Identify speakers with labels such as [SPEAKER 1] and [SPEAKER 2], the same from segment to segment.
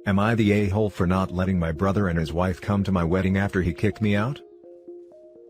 [SPEAKER 1] Am I the a-hole for not letting my brother and his wife come to my wedding after he kicked me out?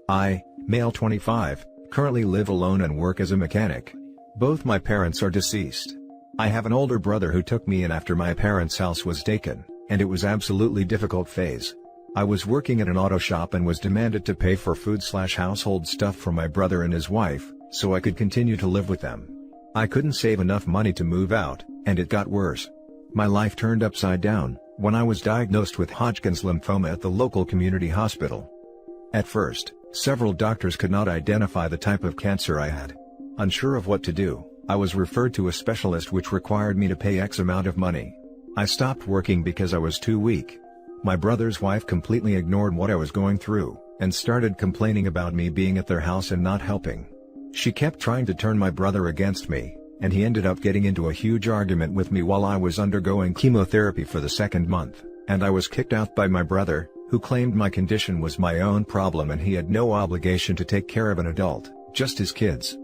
[SPEAKER 1] I, male 25, currently live alone and work as a mechanic. Both my parents are deceased. I have an older brother who took me in after my parents' house was taken, and it was absolutely difficult phase. I was working at an auto shop and was demanded to pay for food/household stuff for my brother and his wife, so I could continue to live with them. I couldn't save enough money to move out, and it got worse. My life turned upside down when I was diagnosed with Hodgkin's lymphoma at the local community hospital. At first, several doctors could not identify the type of cancer I had. Unsure of what to do, I was referred to a specialist, which required me to pay X amount of money. I stopped working because I was too weak. My brother's wife completely ignored what I was going through, and started complaining about me being at their house and not helping. She kept trying to turn my brother against me, and he ended up getting into a huge argument with me while I was undergoing chemotherapy for the second month, and I was kicked out by my brother, who claimed my condition was my own problem and he had no obligation to take care of an adult, just his kids.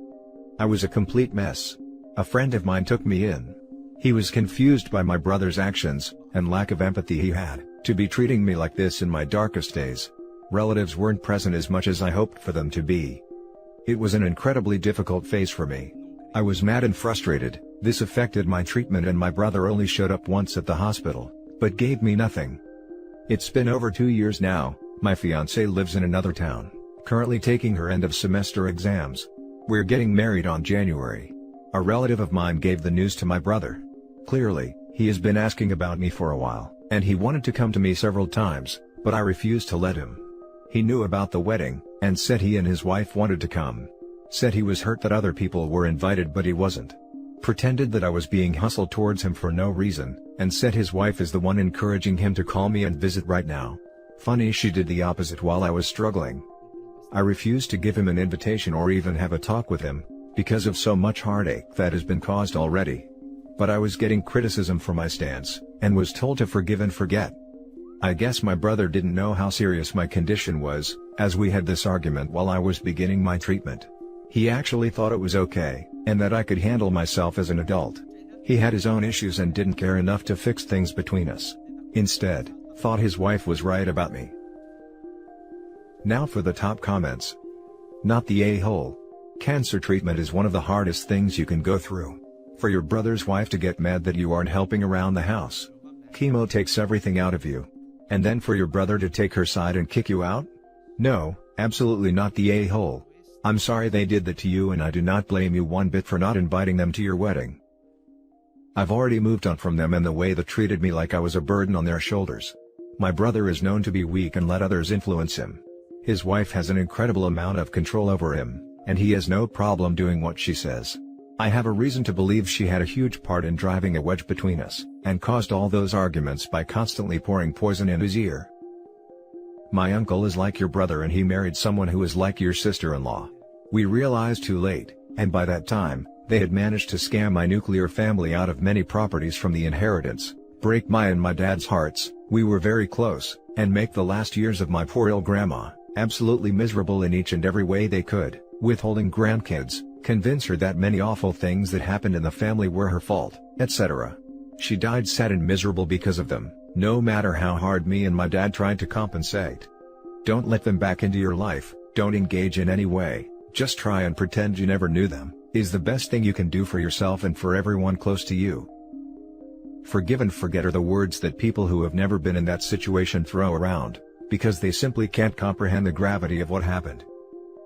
[SPEAKER 1] I was a complete mess. A friend of mine took me in. He was confused by my brother's actions, and lack of empathy he had, to be treating me like this in my darkest days. Relatives weren't present as much as I hoped for them to be. It was an incredibly difficult phase for me. I was mad and frustrated. This affected my treatment, and my brother only showed up once at the hospital, but gave me nothing. It's been over 2 years now. My fiancée lives in another town, currently taking her end of semester exams. We're getting married on January. A relative of mine gave the news to my brother. Clearly, he has been asking about me for a while, and he wanted to come to me several times, but I refused to let him. He knew about the wedding, and said he and his wife wanted to come. Said he was hurt that other people were invited but he wasn't. Pretended that I was being hustled towards him for no reason, and said his wife is the one encouraging him to call me and visit right now. Funny, she did the opposite while I was struggling. I refused to give him an invitation or even have a talk with him, because of so much heartache that has been caused already. But I was getting criticism for my stance, and was told to forgive and forget. I guess my brother didn't know how serious my condition was, as we had this argument while I was beginning my treatment. He actually thought it was okay, and that I could handle myself as an adult. He had his own issues and didn't care enough to fix things between us. Instead, thought his wife was right about me. Now for the top comments. Not the a-hole. Cancer treatment is one of the hardest things you can go through. For your brother's wife to get mad that you aren't helping around the house. Chemo takes everything out of you. And then for your brother to take her side and kick you out? No, absolutely not the a-hole. I'm sorry they did that to you, and I do not blame you one bit for not inviting them to your wedding. I've already moved on from them and the way they treated me like I was a burden on their shoulders. My brother is known to be weak and let others influence him. His wife has an incredible amount of control over him, and he has no problem doing what she says. I have a reason to believe she had a huge part in driving a wedge between us, and caused all those arguments by constantly pouring poison in his ear. My uncle is like your brother, and he married someone who is like your sister-in-law. We realized too late, and by that time, they had managed to scam my nuclear family out of many properties from the inheritance, break my and my dad's hearts. We were very close, and make the last years of my poor ill grandma absolutely miserable in each and every way they could, withholding grandkids, convince her that many awful things that happened in the family were her fault, etc. She died sad and miserable because of them, no matter how hard me and my dad tried to compensate. Don't let them back into your life, don't engage in any way, just try and pretend you never knew them, is the best thing you can do for yourself and for everyone close to you. Forgive and forget are the words that people who have never been in that situation throw around, because they simply can't comprehend the gravity of what happened.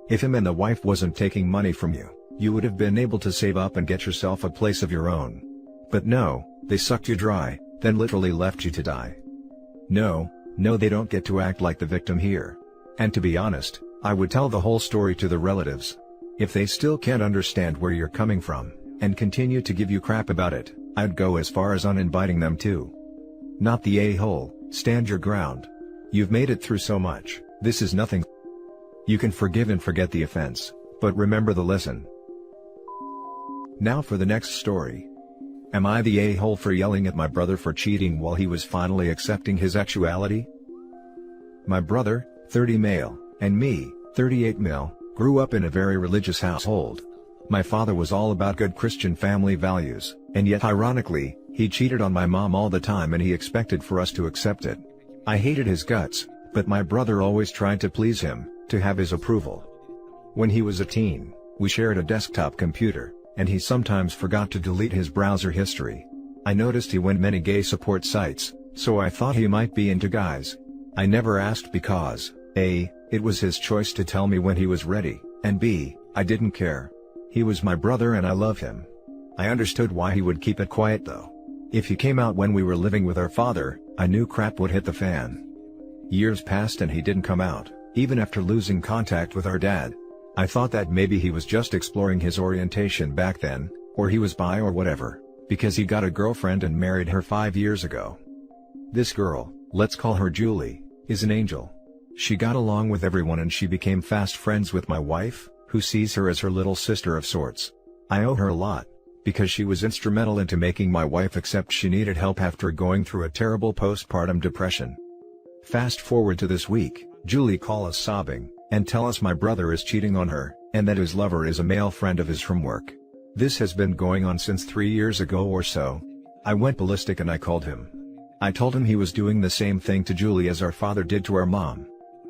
[SPEAKER 1] If him and the wife wasn't taking money from you, you would have been able to save up and get yourself a place of your own. But no, they sucked you dry, then literally left you to die. No, they don't get to act like the victim here. And to be honest, I would tell the whole story to the relatives. If they still can't understand where you're coming from, and continue to give you crap about it, I'd go as far as uninviting them too. Not the a-hole, stand your ground. You've made it through so much, this is nothing. You can forgive and forget the offense, but remember the lesson. Now for the next story. Am I the a-hole for yelling at my brother for cheating while he was finally accepting his sexuality? My brother, 30 male, and me, 38 male, grew up in a very religious household. My father was all about good Christian family values, and yet ironically, he cheated on my mom all the time and he expected for us to accept it. I hated his guts, but my brother always tried to please him, to have his approval. When he was a teen, we shared a desktop computer, and he sometimes forgot to delete his browser history. I noticed he went many gay support sites, so I thought he might be into guys. I never asked because, A, it was his choice to tell me when he was ready, and B, I didn't care. He was my brother and I love him. I understood why he would keep it quiet though. If he came out when we were living with our father, I knew crap would hit the fan. Years passed and he didn't come out, even after losing contact with our dad. I thought that maybe he was just exploring his orientation back then, or he was bi or whatever, because he got a girlfriend and married her 5 years ago. This girl, let's call her Julie, is an angel. She got along with everyone and she became fast friends with my wife, who sees her as her little sister of sorts. I owe her a lot, because she was instrumental into making my wife accept she needed help after going through a terrible postpartum depression. Fast forward to this week, Julie calls us sobbing, and tell us my brother is cheating on her, and that his lover is a male friend of his from work. This has been going on since 3 years ago or so. I went ballistic and I called him. I told him he was doing the same thing to Julie as our father did to our mom.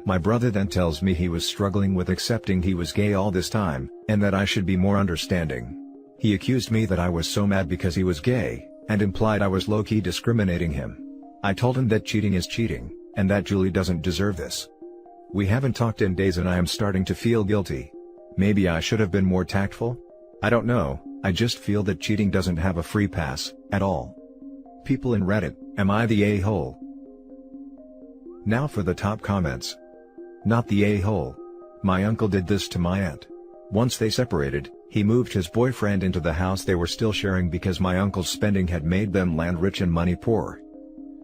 [SPEAKER 1] My brother then tells me he was struggling with accepting he was gay all this time, and that I should be more understanding. He accused me that I was so mad because he was gay, and implied I was low-key discriminating him. I told him that cheating is cheating, and that Julie doesn't deserve this. We haven't talked in days and I am starting to feel guilty. Maybe I should have been more tactful? I don't know, I just feel that cheating doesn't have a free pass, at all. People in Reddit, am I the a-hole? Now for the top comments. Not the a-hole. My uncle did this to my aunt. Once they separated, he moved his boyfriend into the house they were still sharing because my uncle's spending had made them land rich and money poor.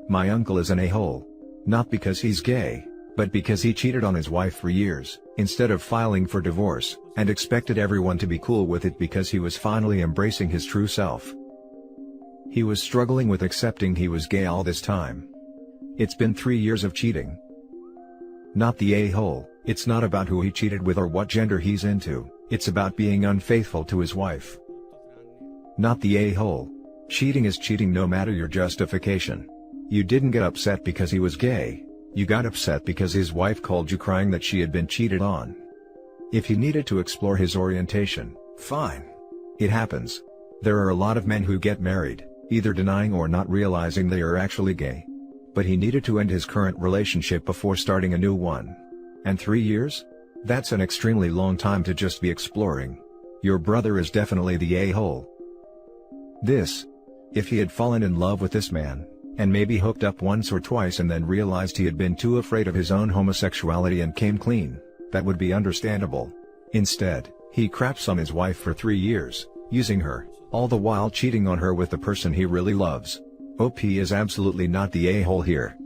[SPEAKER 1] My uncle is an a-hole. Not because he's gay, but because he cheated on his wife for years, instead of filing for divorce, and expected everyone to be cool with it because he was finally embracing his true self. He was struggling with accepting he was gay all this time. It's been 3 years of cheating. Not the a-hole. It's not about who he cheated with or what gender he's into, it's about being unfaithful to his wife. Not the a-hole. Cheating is cheating no matter your justification. You didn't get upset because he was gay, you got upset because his wife called you crying that she had been cheated on. If he needed to explore his orientation, fine. It happens. There are a lot of men who get married, either denying or not realizing they are actually gay. But he needed to end his current relationship before starting a new one. And 3 years? That's an extremely long time to just be exploring. Your brother is definitely the a-hole. If he had fallen in love with this man, and maybe hooked up once or twice and then realized he had been too afraid of his own homosexuality and came clean, that would be understandable. Instead, he craps on his wife for 3 years, using her, all the while cheating on her with the person he really loves. OP is absolutely not the a-hole here.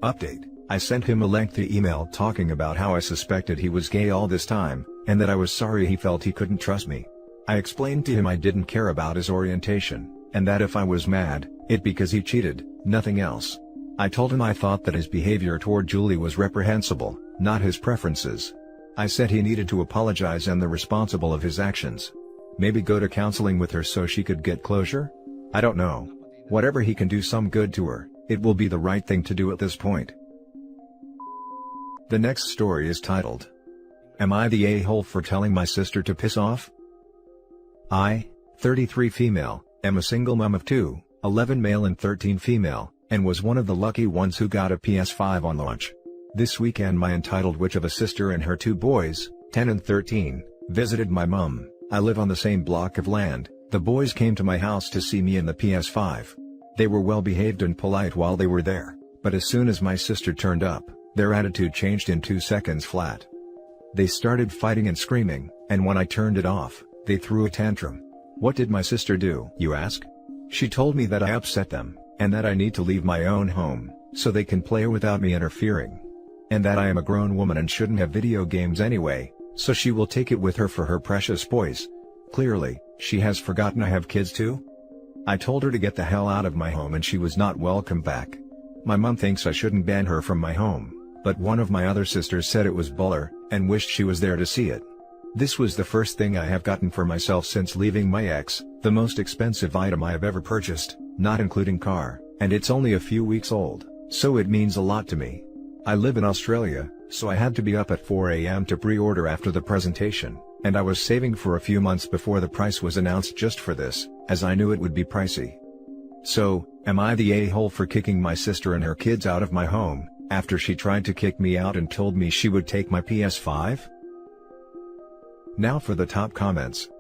[SPEAKER 1] Update: I sent him a lengthy email talking about how I suspected he was gay all this time, and that I was sorry he felt he couldn't trust me. I explained to him I didn't care about his orientation, and that if I was mad, it because he cheated, nothing else. I told him I thought that his behavior toward Julie was reprehensible, not his preferences. I said he needed to apologize and the responsible of his actions. Maybe go to counseling with her so she could get closure? I don't know. Whatever he can do some good to her, it will be the right thing to do at this point. The next story is titled, Am I the a-hole for telling my sister to piss off? I, 33 female, am a single mom of 2, 11 male and 13 female, and was one of the lucky ones who got a PS5 on launch. This weekend my entitled witch of a sister and her 2 boys, 10 and 13, visited my mom. I live on the same block of land. The boys came to my house to see me and the PS5. They were well behaved and polite while they were there, but as soon as my sister turned up, their attitude changed in 2 seconds flat. They started fighting and screaming, and when I turned it off, they threw a tantrum. What did my sister do, you ask? She told me that I upset them, and that I need to leave my own home, so they can play without me interfering. And that I am a grown woman and shouldn't have video games anyway, so she will take it with her for her precious boys. Clearly, she has forgotten I have kids too? I told her to get the hell out of my home and she was not welcome back. My mom thinks I shouldn't ban her from my home, but one of my other sisters said it was buller, and wished she was there to see it. This was the first thing I have gotten for myself since leaving my ex, the most expensive item I have ever purchased, not including car, and it's only a few weeks old, so it means a lot to me. I live in Australia, so I had to be up at 4 a.m. to pre-order after the presentation, and I was saving for a few months before the price was announced just for this, as I knew it would be pricey. So, am I the a-hole for kicking my sister and her kids out of my home, after she tried to kick me out and told me she would take my PS5? Now for the top comments.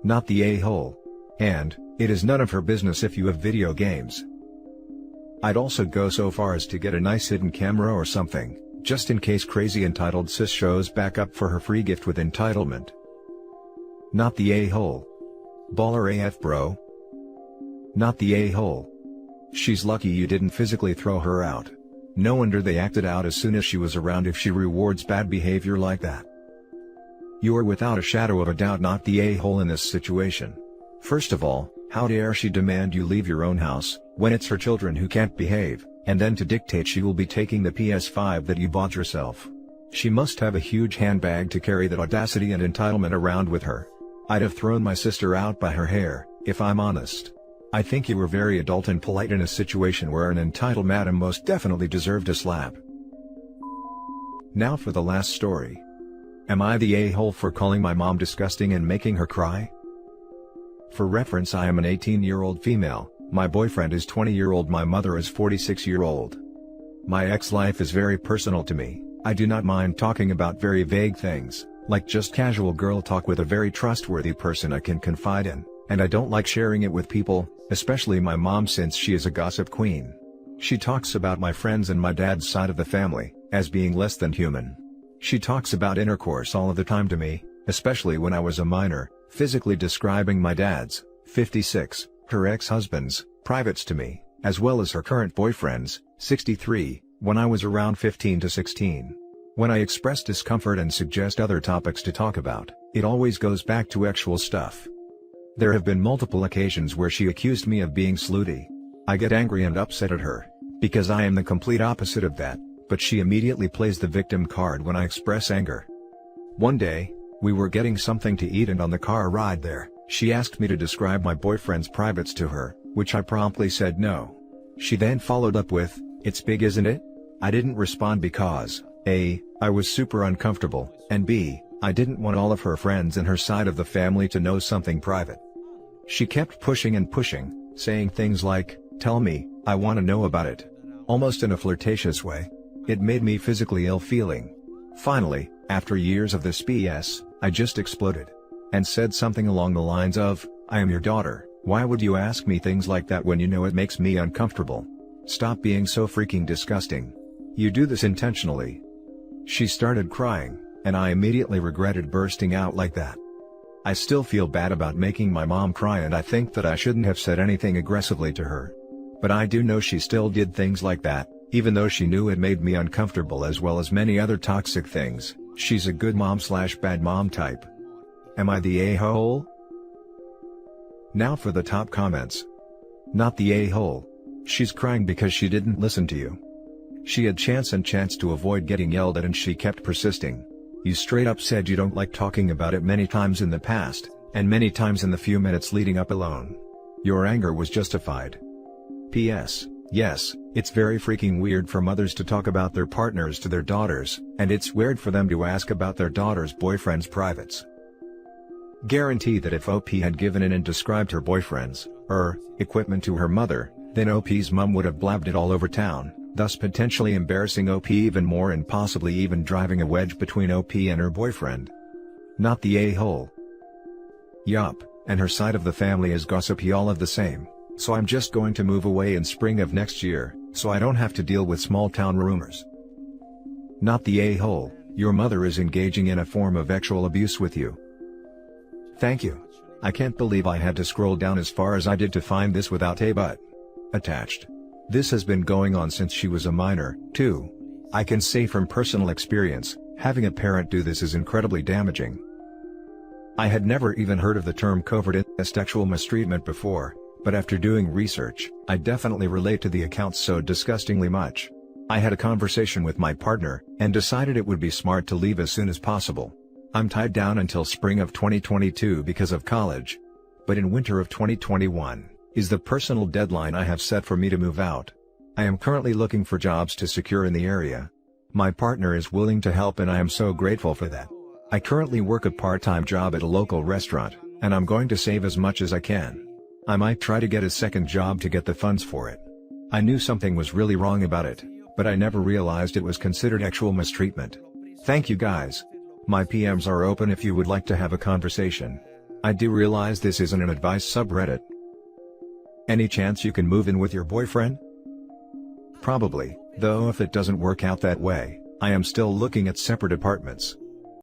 [SPEAKER 1] Not the a-hole. And, it is none of her business if you have video games. I'd also go so far as to get a nice hidden camera or something, just in case crazy entitled sis shows back up for her free gift with entitlement. Not the a-hole. Baller AF bro. Not the a-hole. She's lucky you didn't physically throw her out. No wonder they acted out as soon as she was around if she rewards bad behavior like that. You are without a shadow of a doubt not the a-hole in this situation. First of all, how dare she demand you leave your own house, when it's her children who can't behave, and then to dictate she will be taking the PS5 that you bought yourself. She must have a huge handbag to carry that audacity and entitlement around with her. I'd have thrown my sister out by her hair, if I'm honest. I think you were very adult and polite in a situation where an entitled madam most definitely deserved a slap. Now for the last story. Am I the a-hole for calling my mom disgusting and making her cry? For reference, I am an 18-year-old female, my boyfriend is 20-year-old, my mother is 46-year-old. My ex-life is very personal to me. I do not mind talking about very vague things, like just casual girl talk with a very trustworthy person I can confide in, and I don't like sharing it with people, especially my mom, since she is a gossip queen. She talks about my friends and my dad's side of the family, as being less than human. She talks about intercourse all of the time to me, especially when I was a minor, physically describing my dad's, 56, her ex-husband's, privates to me, as well as her current boyfriend's, 63, when I was around 15 to 16. When I express discomfort and suggest other topics to talk about, it always goes back to actual stuff. There have been multiple occasions where she accused me of being slutty. I get angry and upset at her, because I am the complete opposite of that, but she immediately plays the victim card when I express anger. One day, we were getting something to eat, and on the car ride there, she asked me to describe my boyfriend's privates to her, which I promptly said no. She then followed up with, "It's big, isn't it?" I didn't respond because, A, I was super uncomfortable, and B, I didn't want all of her friends and her side of the family to know something private. She kept pushing and pushing, saying things like, "Tell me, I want to know about it," almost in a flirtatious way. It made me physically ill feeling. Finally, after years of this BS, I just exploded. And said something along the lines of, "I am your daughter, why would you ask me things like that when you know it makes me uncomfortable? Stop being so freaking disgusting. You do this intentionally." She started crying, and I immediately regretted bursting out like that. I still feel bad about making my mom cry, and I think that I shouldn't have said anything aggressively to her. But I do know she still did things like that, even though she knew it made me uncomfortable, as well as many other toxic things. She's a good mom/bad mom type. Am I the a-hole? Now for the top comments. Not the a-hole. She's crying because she didn't listen to you. She had chance and chance to avoid getting yelled at, and she kept persisting. You straight up said you don't like talking about it many times in the past, and many times in the few minutes leading up alone. Your anger was justified. P.S. Yes, it's very freaking weird for mothers to talk about their partners to their daughters, and it's weird for them to ask about their daughter's boyfriend's privates. Guarantee that if OP had given in and described her boyfriend's, equipment to her mother, then OP's mom would have blabbed it all over town, thus potentially embarrassing OP even more and possibly even driving a wedge between OP and her boyfriend. Not the a-hole. Yup, and her side of the family is gossipy all of the same, so I'm just going to move away in spring of next year, so I don't have to deal with small town rumors. Not the a-hole. Your mother is engaging in a form of sexual abuse with you. Thank you. I can't believe I had to scroll down as far as I did to find this without a but attached. This has been going on since she was a minor, too. I can say from personal experience, having a parent do this is incredibly damaging. I had never even heard of the term covert sexual mistreatment before, but after doing research, I definitely relate to the accounts so disgustingly much. I had a conversation with my partner, and decided it would be smart to leave as soon as possible. I'm tied down until spring of 2022 because of college. But in winter of 2021, is the personal deadline I have set for me to move out. I am currently looking for jobs to secure in the area. My partner is willing to help and I am so grateful for that. I currently work a part-time job at a local restaurant, and I'm going to save as much as I can. I might try to get a second job to get the funds for it. I knew something was really wrong about it, but I never realized it was considered actual mistreatment. Thank you guys. My PMs are open if you would like to have a conversation. I do realize this isn't an advice subreddit. Any chance you can move in with your boyfriend? Probably, though if it doesn't work out that way, I am still looking at separate apartments.